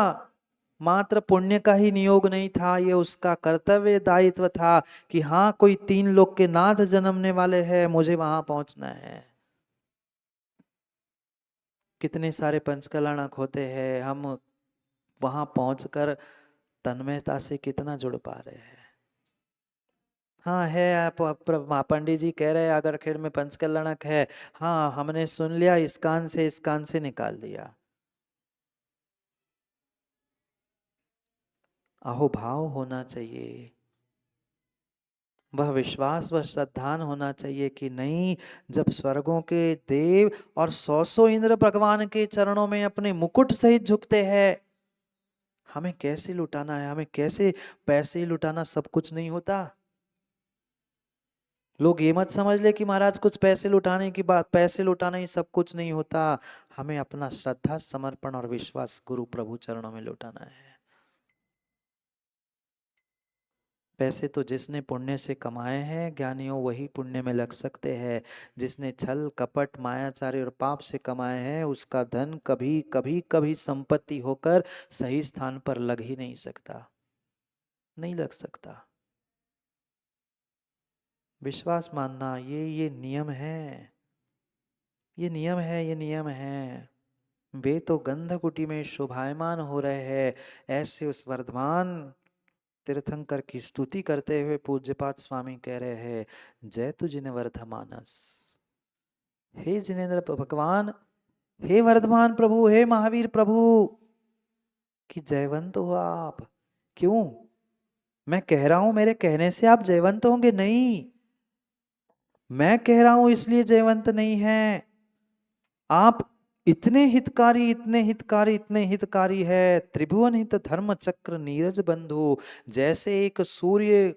मात्र पुण्य का ही नियोग नहीं था, ये उसका कर्तव्य दायित्व था कि हाँ कोई 3 लोक के नाथ जन्मने वाले हैं, मुझे वहां पहुंचना है। कितने सारे पंचकल्याणक होते हैं, हम वहां पहुंचकर तन्मयता से कितना जुड़ पा रहे हैं। हाँ है, आप पंडित जी कह रहे हैं अगर खेड़ में पंचकल्लणक है, हाँ हमने सुन लिया, इस कान से निकाल दिया। अहोभाव होना चाहिए, वह विश्वास व श्रद्धान होना चाहिए कि नहीं, जब स्वर्गों के देव और सौ इंद्र भगवान के चरणों में अपने मुकुट सहित झुकते हैं, हमें कैसे लुटाना है, हमें कैसे पैसे लुटाना सब कुछ नहीं होता। लोग ये मत समझ ले कि महाराज कुछ पैसे लुटाने की बात, पैसे लुटाना ही सब कुछ नहीं होता। हमें अपना श्रद्धा, समर्पण और विश्वास गुरु प्रभु चरणों में लुटाना है। पैसे तो जिसने पुण्य से कमाए हैं ज्ञानियों, वही पुण्य में लग सकते हैं। जिसने छल कपट मायाचारी और पाप से कमाए हैं, उसका धन कभी कभी कभी संपत्ति होकर सही स्थान पर लग ही नहीं सकता, नहीं लग सकता। विश्वास मानना, ये नियम है, ये नियम है, ये नियम है। वे तो गंधकुटी में शोभायमान हो रहे हैं, ऐसे उस वर्धमान तीर्थंकर की स्तुति करते हुए पूज्यपाद स्वामी कह रहे हैं, जय तु जिन वर्धमानस। हे जिनेन्द्र भगवान, हे वर्धमान प्रभु, हे महावीर प्रभु, कि जयवंत हो आप। क्यों? मैं कह रहा हूं मेरे कहने से आप जयवंत होंगे? नहीं, मैं कह रहा हूं इसलिए जयवंत नहीं है। आप इतने हितकारी, इतने हितकारी, इतने हितकारी है, त्रिभुवन हित धर्म चक्र नीरज बंधु। जैसे एक सूर्य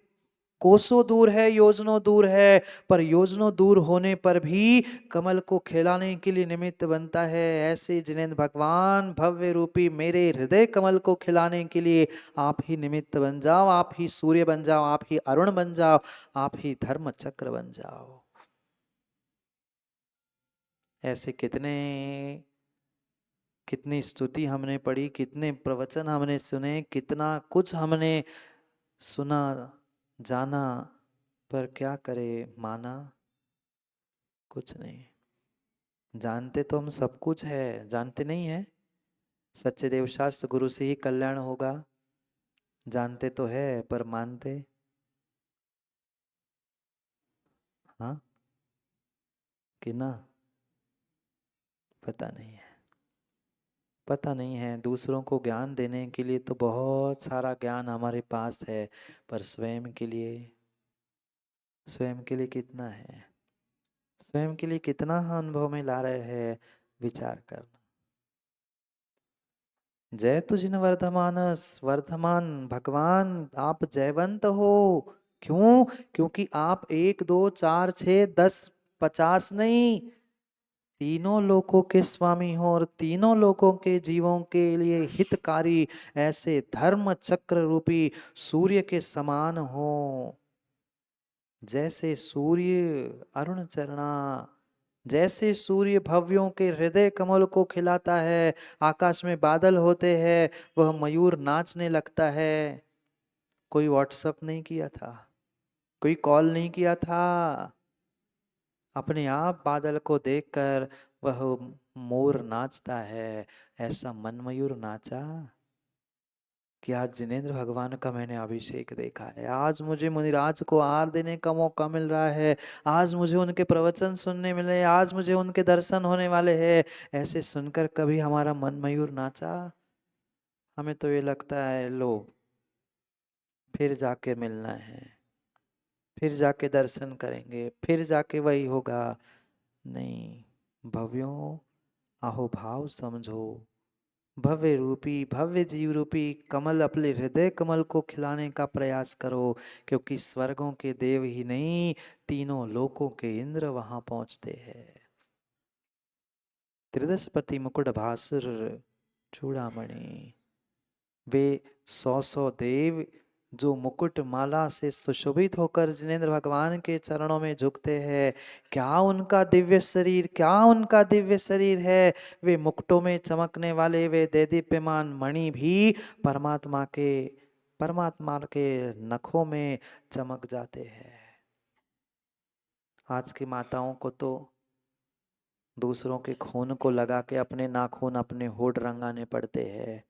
कोसों दूर है, योजनों दूर है, पर योजनों दूर होने पर भी कमल को खिलाने के लिए निमित्त बनता है, ऐसे जिनेन्द्र भगवान भव्य रूपी मेरे हृदय कमल को खिलाने के लिए आप ही निमित्त बन जाओ, आप ही सूर्य बन जाओ, आप ही अरुण बन जाओ, आप ही धर्म चक्र बन जाओ। ऐसे कितनी स्तुति हमने पढ़ी, कितने प्रवचन हमने सुने, कितना कुछ हमने सुना जाना, पर क्या करे, माना कुछ नहीं। जानते तो हम सब कुछ है, जानते नहीं है सच्चे देव शास्त्र गुरु से ही कल्याण होगा, जानते तो है पर मानते? हाँ कि ना? पता नहीं है, पता नहीं है। दूसरों को ज्ञान देने के लिए तो बहुत सारा ज्ञान हमारे पास है, पर स्वयं के लिए, स्वयं के लिए कितना है, स्वयं के लिए कितना अनुभव में ला रहे हैं, विचार करना। जय तु जिन वर्धमानस, वर्धमान भगवान आप जयवंत हो। क्यों? क्योंकि आप 1 2 4 6 10 50 नहीं, तीनों लोकों के स्वामी हो और तीनों लोकों के जीवों के लिए हितकारी, ऐसे धर्म चक्र रूपी सूर्य के समान हो। जैसे सूर्य अरुण चरणा, जैसे सूर्य भव्यों के हृदय कमल को खिलाता है, आकाश में बादल होते हैं, वह मयूर नाचने लगता है। कोई व्हाट्सअप नहीं किया था, कोई कॉल नहीं किया था, अपने आप बादल को देखकर वह मोर नाचता है। ऐसा मन मयूर नाचा कि आज जिनेन्द्र भगवान का मैंने अभिषेक देखा है, आज मुझे मुनिराज को आहार देने का मौका मिल रहा है, आज मुझे उनके प्रवचन सुनने मिले, आज मुझे उनके दर्शन होने वाले हैं। ऐसे सुनकर कभी हमारा मन मयूर नाचा? हमें तो ये लगता है लो फिर जाके मिलना है, फिर जाके दर्शन करेंगे, फिर जाके वही होगा। नहीं, भव्यों अहोभाव समझो, भव्य रूपी, भव्य जीव रूपी कमल, अपने हृदय कमल को खिलाने का प्रयास करो, क्योंकि स्वर्गों के देव ही नहीं, तीनों लोकों के इंद्र वहां पहुंचते हैं। त्रिदशपति मुकुट भासुर चूड़ामणि, वे 100 देव जो मुकुट माला से सुशोभित होकर जिनेन्द्र भगवान के चरणों में झुकते हैं, क्या उनका दिव्य शरीर, क्या उनका दिव्य शरीर है। वे मुकुटों में चमकने वाले वे देदीप्यमान मणि भी परमात्मा के नखों में चमक जाते हैं। आज की माताओं को तो दूसरों के खून को लगा के अपने नाखून, अपने होठ रंगाने पड़ते हैं।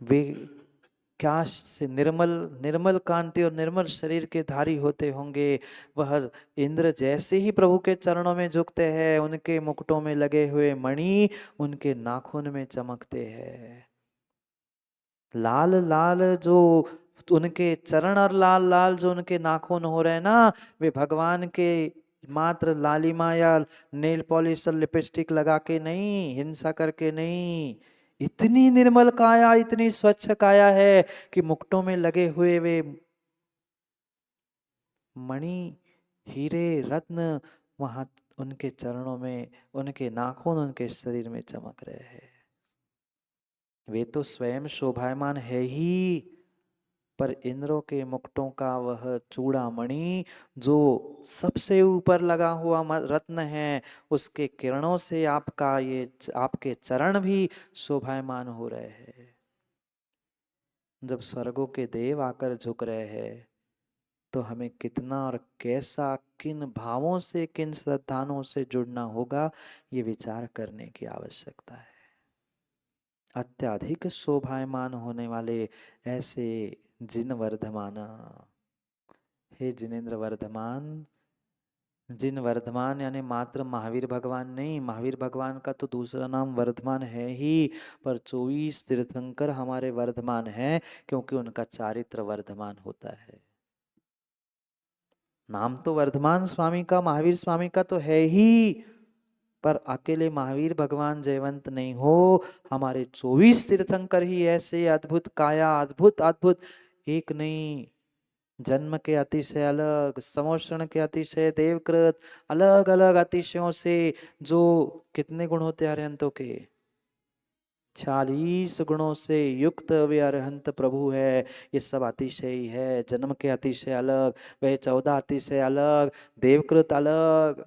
वे क्या से निर्मल निर्मल कांति और निर्मल शरीर के धारी होते होंगे। वह इंद्र जैसे ही प्रभु के चरणों में झुकते हैं, उनके मुकुटों में लगे हुए मणि उनके नाखून में चमकते हैं। लाल लाल जो उनके चरण और लाल लाल जो उनके नाखून हो रहे हैं ना, वे भगवान के मात्र लालिमा या नेल पॉलिश और लिपस्टिक लगा के नहीं, हिंसा करके नहीं, इतनी निर्मल काया, इतनी स्वच्छ काया है कि मुकुटों में लगे हुए वे मणि, हीरे, रत्न वहां उनके चरणों में, उनके नाखून उनके शरीर में चमक रहे हैं। वे तो स्वयं शोभायमान है ही, पर इंद्रों के मुकुटों का वह चूड़ामणि जो सबसे ऊपर लगा हुआ रत्न है, उसके किरणों से आपका ये आपके चरण भी शोभायमान हो रहे हैं। जब स्वर्गों के देव आकर झुक रहे हैं तो हमें कितना और कैसा, किन भावों से, किन श्रद्धाओं से जुड़ना होगा, ये विचार करने की आवश्यकता है। अत्यधिक शोभायमान होने वाले ऐसे जिन वर्धमान, हे जिनेन्द्र वर्धमान, जिन वर्धमान यानी मात्र महावीर भगवान नहीं, महावीर भगवान का तो दूसरा नाम वर्धमान है ही, पर 24 तीर्थंकर हमारे वर्धमान हैं क्योंकि उनका चारित्र वर्धमान होता है। नाम तो वर्धमान स्वामी का, महावीर स्वामी का तो है ही, पर अकेले महावीर भगवान जयवंत नहीं हो, हमारे 24 तीर्थंकर ही ऐसे अद्भुत काया, अद्भुत अद्भुत, एक नहीं, जन्म के अतिशय अलग, समोषण के अतिशय देवकृत, अलग अलग अतिशयों से, जो कितने गुण होते हैं अरिहंतों के, 46 गुणों से युक्त वे अरिहंत प्रभु है। ये सब अतिशय ही है। जन्म के अतिशय अलग, वह 14 अतिशय अलग, देवकृत अलग,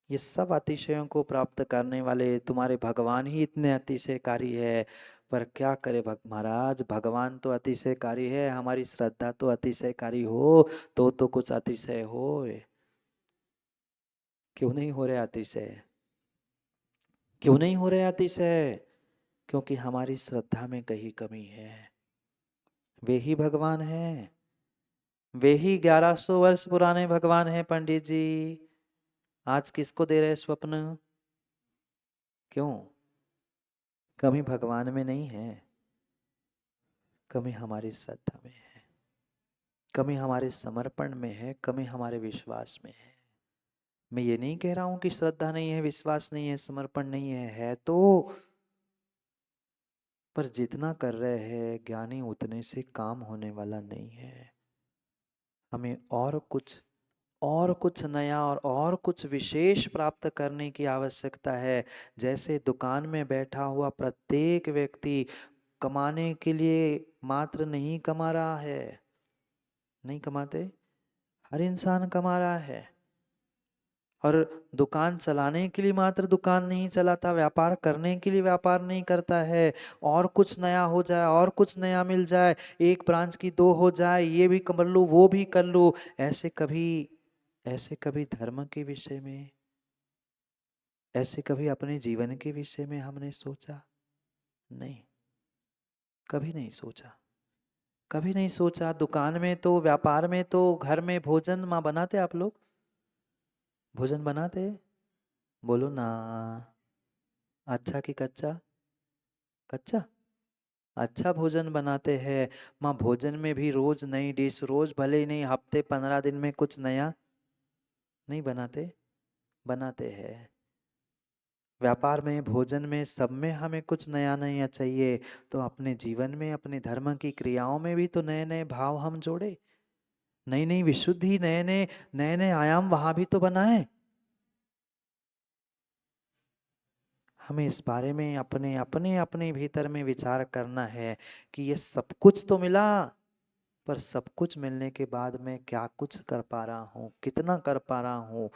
ये सब अतिशयों को प्राप्त करने वाले तुम्हारे भगवान ही इतने अतिशयकारी है। पर क्या करे महाराज, भगवान तो अतिशयकारी है, हमारी श्रद्धा तो अतिशयकारी हो तो कुछ अतिशय हो। क्यों नहीं हो रहे अतिशय? क्यों नहीं हो रहे अतिशय? क्योंकि हमारी श्रद्धा में कहीं कमी है। वे ही भगवान हैं, वे ही 1100 वर्ष पुराने भगवान हैं पंडित जी। आज किसको दे रहे स्वप्न? क्यों? कमी भगवान में नहीं है, कमी हमारी श्रद्धा में है, कमी हमारे समर्पण में है, कमी हमारे विश्वास में है। मैं ये नहीं कह रहा हूं कि श्रद्धा नहीं है, विश्वास नहीं है, समर्पण नहीं है तो, पर जितना कर रहे हैं ज्ञानी उतने से काम होने वाला नहीं है। हमें और कुछ नया और कुछ विशेष प्राप्त करने की आवश्यकता है। जैसे दुकान में बैठा हुआ प्रत्येक व्यक्ति कमाने के लिए मात्र नहीं कमा रहा है, नहीं कमाते, हर इंसान कमा रहा है। और दुकान चलाने के लिए मात्र दुकान नहीं चलाता, व्यापार करने के लिए व्यापार नहीं करता है। और कुछ नया हो जाए, और कुछ नया मिल जाए, एक ब्रांच की 2 हो जाए, ये भी कर लूँ, वो भी कर लूँ, ऐसे कभी धर्म के विषय में, ऐसे कभी अपने जीवन के विषय में हमने सोचा? नहीं, कभी नहीं सोचा, कभी नहीं सोचा। दुकान में तो, व्यापार में तो, घर में भोजन माँ बनाते, आप लोग भोजन बनाते? बोलो ना। अच्छा कि कच्चा? कच्चा। अच्छा भोजन बनाते हैं माँ। भोजन में भी रोज नई डिश, रोज भले ही नहीं, हफ्ते 15 दिन में कुछ नया नहीं बनाते? बनाते हैं। व्यापार में, भोजन में, सब में हमें कुछ नया नया चाहिए। तो अपने जीवन में, अपने धर्म की क्रियाओं में भी तो नए नए भाव हम जोड़े, नई नई विशुद्धि, नए नए आयाम वहां भी तो बनाए। हमें इस बारे में अपने अपने अपने भीतर में विचार करना है कि ये सब कुछ तो मिला, पर सब कुछ मिलने के बाद मैं क्या कुछ कर पा रहा हूँ, कितना कर पा रहा हूँ।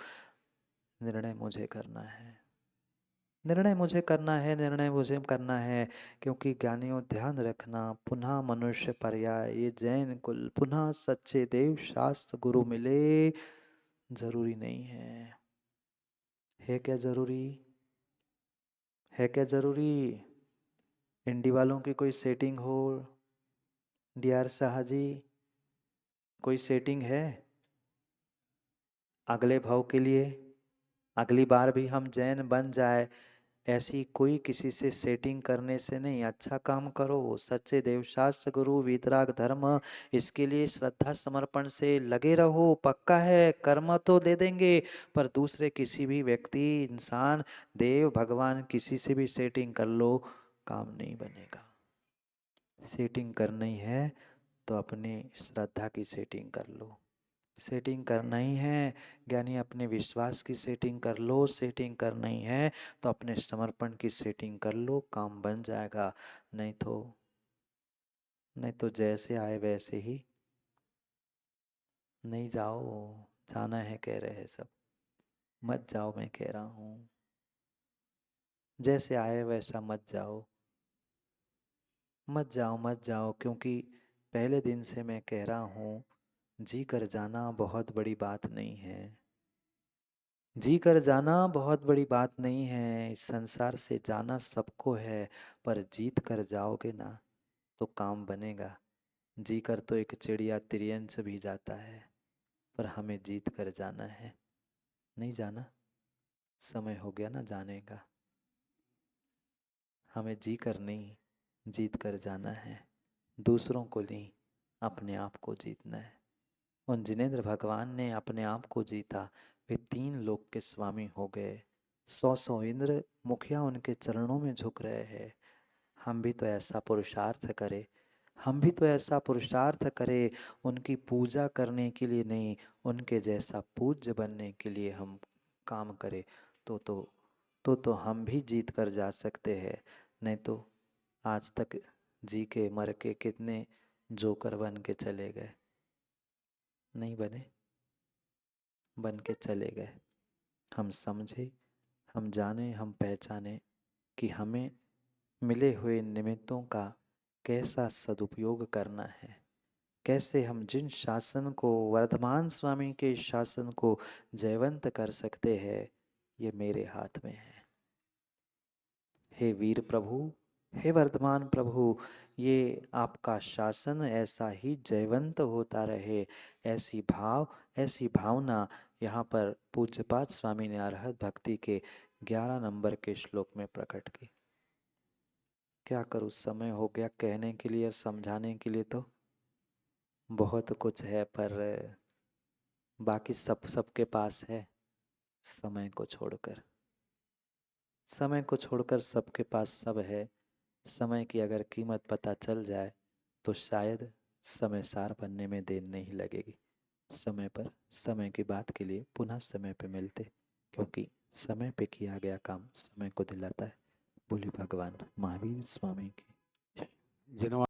निर्णय मुझे करना है, निर्णय मुझे करना है, निर्णय मुझे करना है। क्योंकि ज्ञानियों ध्यान रखना, पुनः मनुष्य पर्याय, ये जैन कुल पुनः सच्चे देव शास्त्र गुरु मिले जरूरी नहीं है क्या जरूरी? है क्या जरूरी? इंडी वालों की कोई सेटिंग हो? डीआर शाह जी, कोई सेटिंग है अगले भाव के लिए? अगली बार भी हम जैन बन जाए, ऐसी कोई किसी से सेटिंग करने से नहीं। अच्छा काम करो, सच्चे देवशास्त्र गुरु वीतराग धर्म, इसके लिए श्रद्धा समर्पण से लगे रहो। पक्का है, कर्म तो दे देंगे, पर दूसरे किसी भी व्यक्ति, इंसान, देव, भगवान, किसी से भी सेटिंग कर लो, काम नहीं बनेगा। सेटिंग करनी है तो अपने श्रद्धा की सेटिंग कर लो। सेटिंग करना ही है ज्ञानी, अपने विश्वास की सेटिंग कर लो। सेटिंग करना ही है तो अपने समर्पण की सेटिंग कर लो, काम बन जाएगा। नहीं तो जैसे आए वैसे ही नहीं जाओ। जाना है कह रहे हैं सब, मत जाओ, मैं कह रहा हूँ जैसे आए वैसा मत जाओ। मत जाओ मत जाओ, क्योंकि पहले दिन से मैं कह रहा हूँ, जी कर जाना बहुत बड़ी बात नहीं है। जी कर जाना बहुत बड़ी बात नहीं है। इस संसार से जाना सबको है, पर जीत कर जाओगे ना तो काम बनेगा। जी कर तो एक चिड़िया तिरंच भी जाता है, पर हमें जीत कर जाना है। नहीं जाना, समय हो गया ना जाने का। हमें जी कर नहीं, जीत कर जाना है। दूसरों को नहीं, अपने आप को जीतना है। उन जिनेंद्र भगवान ने अपने आप को जीता, वे 3 लोक के स्वामी हो गए। 100 इंद्र मुखिया उनके चरणों में झुक रहे हैं। हम भी तो ऐसा पुरुषार्थ करें, हम भी तो ऐसा पुरुषार्थ करें, उनकी पूजा करने के लिए नहीं, उनके जैसा पूज्य बनने के लिए हम काम करें। तो हम भी जीत कर जा सकते हैं। नहीं तो आज तक जी के मर के कितने जोकर बन के चले गए, नहीं बने, बन के चले गए। हम समझे, हम जाने, हम पहचाने कि हमें मिले हुए निमित्तों का कैसा सदुपयोग करना है। कैसे हम जिन शासन को, वर्धमान स्वामी के शासन को जयवंत कर सकते हैं, ये मेरे हाथ में है। हे वीर प्रभु, हे वर्धमान प्रभु, ये आपका शासन ऐसा ही जयवंत होता रहे। ऐसी भावना यहाँ पर पूज्यपाद स्वामी ने अरहत भक्ति के 11 नंबर के श्लोक में प्रकट की। क्या करूँ, समय हो गया कहने के लिए, समझाने के लिए तो बहुत कुछ है, पर बाकी सबके पास है। समय को छोड़कर, समय को छोड़कर सबके पास सब है। समय की अगर कीमत पता चल जाए तो शायद समय सार बनने में देर नहीं लगेगी। समय पर, समय की बात के लिए पुनः समय पे मिलते, क्योंकि समय पे किया गया काम समय को दिलाता है। बोली भगवान महावीर स्वामी की। जिन्होंने